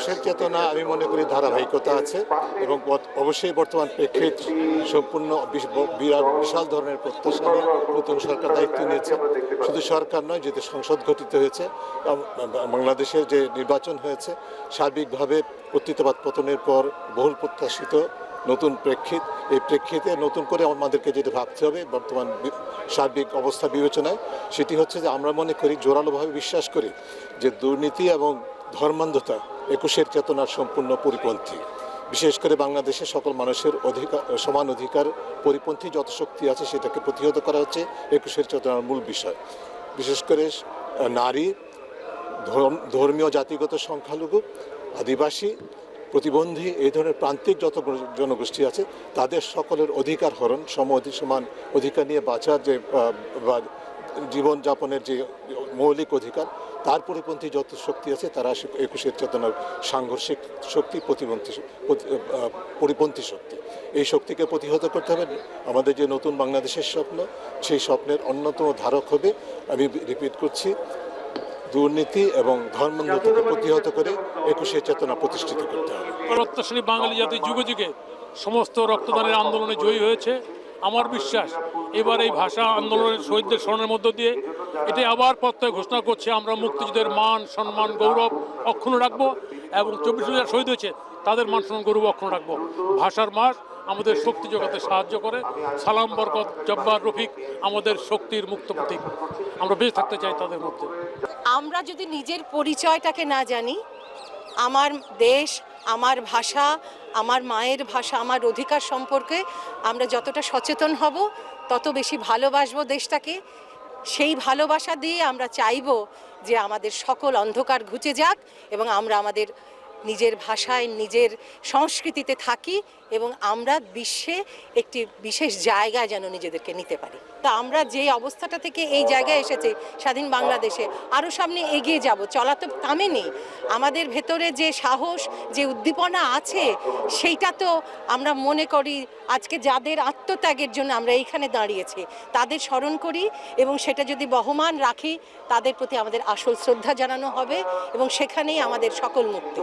একুশের চেতনা আমি মনে করি ধারাবাহিকতা আছে এবং অবশ্যই বর্তমান প্রেক্ষিত সম্পূর্ণ বিশাল ধরনের প্রত্যাশা নিয়ে নতুন সরকার দায়িত্ব নিয়েছে। শুধু সরকার নয়, যেহেতু সংসদ গঠিত হয়েছে, বাংলাদেশের যে নির্বাচন হয়েছে সার্বিকভাবে কর্তৃত্ববাদ পতনের পর বহুল প্রত্যাশিত নতুন প্রেক্ষিত, এই প্রেক্ষিতে নতুন করে আমাদেরকে যেটা ভাবতে হবে বর্তমান সার্বিক অবস্থা বিবেচনায়, সেটি হচ্ছে যে আমরা মনে করি, জোরালোভাবে বিশ্বাস করি যে দুর্নীতি এবং ধর্মান্ধতা একুশের চেতনার সম্পূর্ণ পরিপন্থী। বিশেষ করে বাংলাদেশে সকল মানুষের সমান অধিকার পরিপন্থী যত শক্তি আছে সেটাকে প্রতিহত করা হচ্ছে একুশের চেতনার মূল বিষয়। বিশেষ করে নারী, ধর্মীয় জাতিগত সংখ্যালঘু, আদিবাসী, প্রতিবন্ধী, এই ধরনের প্রান্তিক যত জনগোষ্ঠী আছে তাদের সকলের অধিকার হরণ, সমান অধিকার নিয়ে বাঁচার যে জীবনযাপনের যে মৌলিক অধিকার, তার পরিপন্থী যত শক্তি আছে তারা একুশের চেতনার সাংঘর্ষিক শক্তি, পরিপন্থী শক্তি। এই শক্তিকে প্রতিহত করতে হবে। আমাদের যে নতুন বাংলাদেশের স্বপ্ন, সেই স্বপ্নের অন্যতম ধারক হবে, আমি রিপিট করছি, দুর্নীতি এবং ধর্মান্ধতাকে প্রতিহত করে একুশের চেতনা প্রতিষ্ঠিত করতে হবে। প্রত্যয়শালী বাঙালি জাতি যুগে যুগে সমস্ত রক্তদানের আন্দোলনে জয়ী হয়েছে। আমার বিশ্বাস এবার এই ভাষা আন্দোলনের শহীদদের স্মরণের মধ্য দিয়ে এটাই আবার প্রত্যয় ঘোষণা করছে, আমরা মুক্তিযুদ্ধের মান, সম্মান, গৌরব অক্ষুণ্ণ রাখবো এবং 24 যারা শহীদ হয়েছে তাদের মান, সম্মান, গৌরব অক্ষুণ্ণ রাখবো। ভাষার মাস আমাদের শক্তি জোগাতে সাহায্য করে। সালাম, বরকত, জব্বার, রফিক আমাদের শক্তির মুক্ত প্রতীক। আমরা বেঁচে থাকতে চাই তাদের মধ্যে। আমরা যদি নিজের পরিচয়টাকে না জানি, আমার দেশ, আমার ভাষা, আমার মায়ের ভাষা, আমার অধিকার সম্পর্কে আমরা যতটা সচেতন হব তত বেশি ভালোবাসবো দেশটাকে। সেই ভালোবাসা দিয়ে আমরা চাইব যে আমাদের সকল অন্ধকার ঘুচে যাক এবং আমরা আমাদের নিজের ভাষায়, নিজের সংস্কৃতিতে থাকি এবং আমরা বিশ্বে একটি বিশেষ জায়গায় যেন নিজেদেরকে নিতে পারি। তা আমরা যে অবস্থাটা থেকে এই জায়গায় এসেছি স্বাধীন বাংলাদেশে, আরও সামনে এগিয়ে যাব, চলা তো থামেনি। আমাদের ভেতরে যে সাহস, যে উদ্দীপনা আছে, সেইটা তো আমরা মনে করি আজকে যাদের আত্মত্যাগের জন্য আমরা এইখানে দাঁড়িয়েছি তাদের স্মরণ করি এবং সেটা যদি বহমান রাখি, তাদের প্রতি আমাদের আসল শ্রদ্ধা জানানো হবে এবং সেখানেই আমাদের সকল মুক্তি।